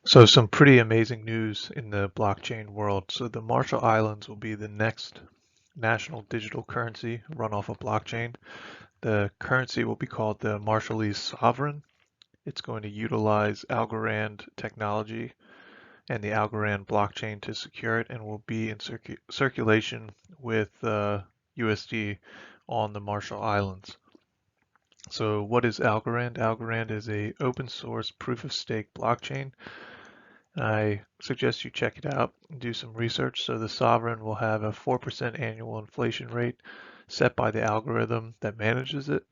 So some pretty amazing news in the blockchain world. So the Marshall Islands will be the next national digital currency run off a blockchain. The currency will be called the Marshallese Sovereign. It's going to utilize Algorand technology and the Algorand blockchain to secure it and will be in circulation with USD on the Marshall Islands. So what is Algorand? Algorand is a open source proof of stake blockchain. I suggest you check it out and do some research. So the sovereign will have a 4% annual inflation rate set by the algorithm that manages it.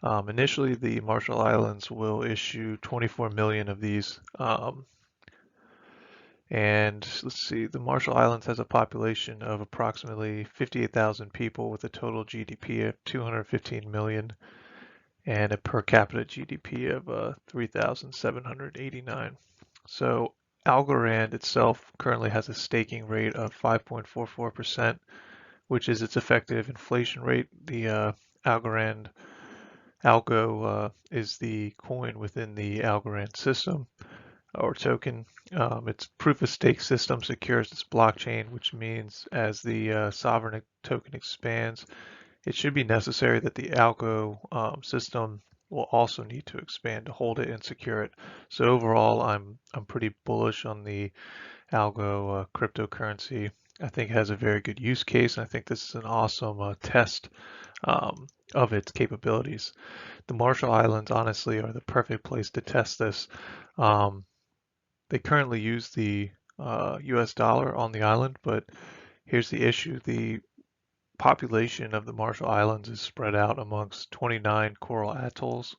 Initially, the Marshall Islands will issue 24 million of these. And let's see, the Marshall Islands has a population of approximately 58,000 people with a total GDP of 215 million and a per capita GDP of 3,789. So Algorand itself currently has a staking rate of 5.44%, which is its effective inflation rate. The Algorand Algo is the coin within the Algorand system or token. Its proof of stake system secures its blockchain, which means as the sovereign token expands, it should be necessary that the algo system will also need to expand to hold it and secure it. So overall, I'm pretty bullish on the algo cryptocurrency. I think it has a very good use case, and I think this is an awesome test of its capabilities. The Marshall Islands, honestly, are the perfect place to test this. Um, they currently use the US dollar on the island, but here's the issue. The population of the Marshall Islands is spread out amongst 29 coral atolls.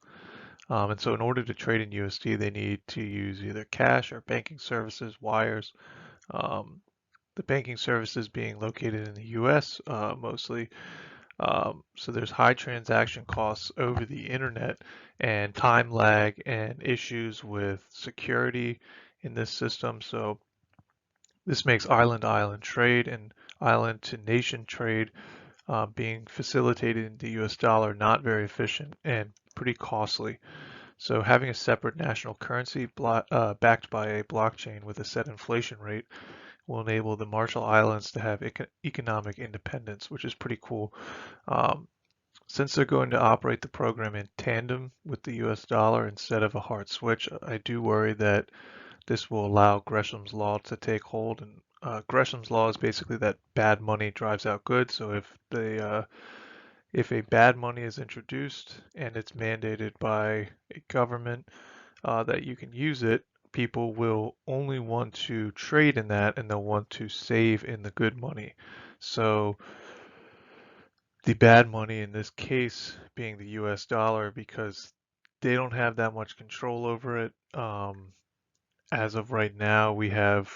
And so in order to trade in USD, they need to use either cash or banking services, wires. Um, the banking services being located in the US mostly. So there's high transaction costs over the internet and time lag and issues with security in this system. So this makes island-to-island trade and island-to-nation trade being facilitated in the US dollar not very efficient and pretty costly. So having a separate national currency backed by a blockchain with a set inflation rate will enable the Marshall Islands to have economic independence, which is pretty cool. Um, since they're going to operate the program in tandem with the US dollar instead of a hard switch, I do worry that this will allow Gresham's law to take hold. And Gresham's law is basically that bad money drives out good. So if a bad money is introduced and it's mandated by a government that you can use it, people will only want to trade in that and they'll want to save in the good money. So the bad money in this case being the US dollar because they don't have that much control over it. As of right now, we have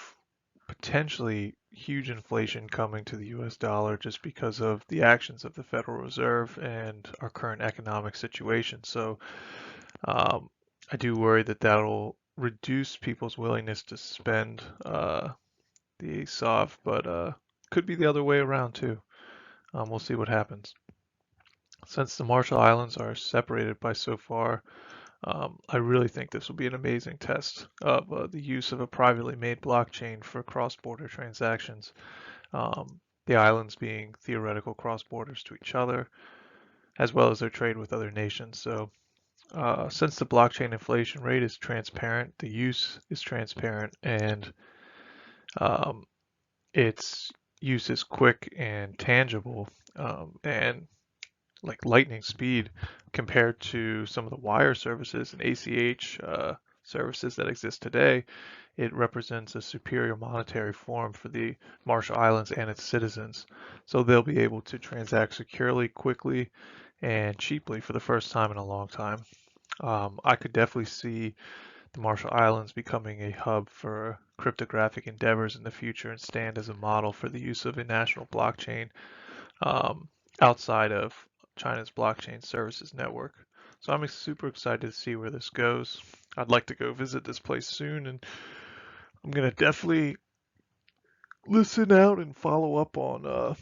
potentially huge inflation coming to the US dollar just because of the actions of the Federal Reserve and our current economic situation. So um, I do worry that that'll reduce people's willingness to spend the SOV, but could be the other way around too. We'll see what happens. Since the Marshall Islands are separated by so far, I really think this will be an amazing test of the use of a privately made blockchain for cross-border transactions, the islands being theoretical cross-borders to each other, as well as their trade with other nations. So since the blockchain inflation rate is transparent, the use is transparent, and um, its use is quick and tangible, and like lightning speed compared to some of the wire services and ACH services that exist today, it represents a superior monetary form for the Marshall Islands and its citizens. So they'll be able to transact securely, quickly, and cheaply for the first time in a long time. I could definitely see the Marshall Islands becoming a hub for cryptographic endeavors in the future and stand as a model for the use of a national blockchain um, outside of China's blockchain services network. So I'm super excited to see where this goes. I'd like to go visit this place soon, and I'm gonna definitely listen out and follow up on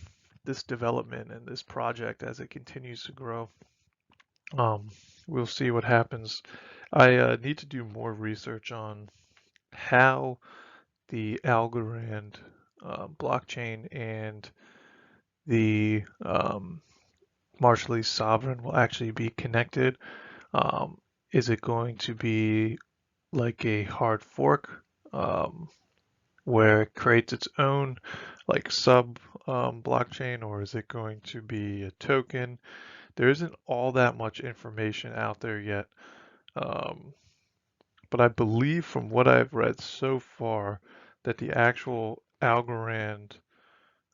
this development and this project as it continues to grow. Um, we'll see what happens. I need to do more research on how the Algorand blockchain and the Marshallese sovereign will actually be connected. Um, is it going to be like a hard fork um, where it creates its own like sub blockchain, or is it going to be a token? There isn't all that much information out there yet, um, but I believe from what I've read so far that the actual Algorand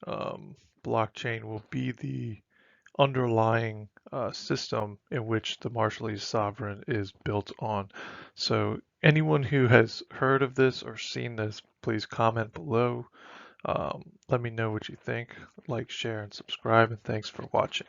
um, blockchain will be the underlying system in which the Marshallese sovereign is built on. So anyone who has heard of this or seen this, please comment below. Let me know what you think. Like, share, and subscribe, and thanks for watching.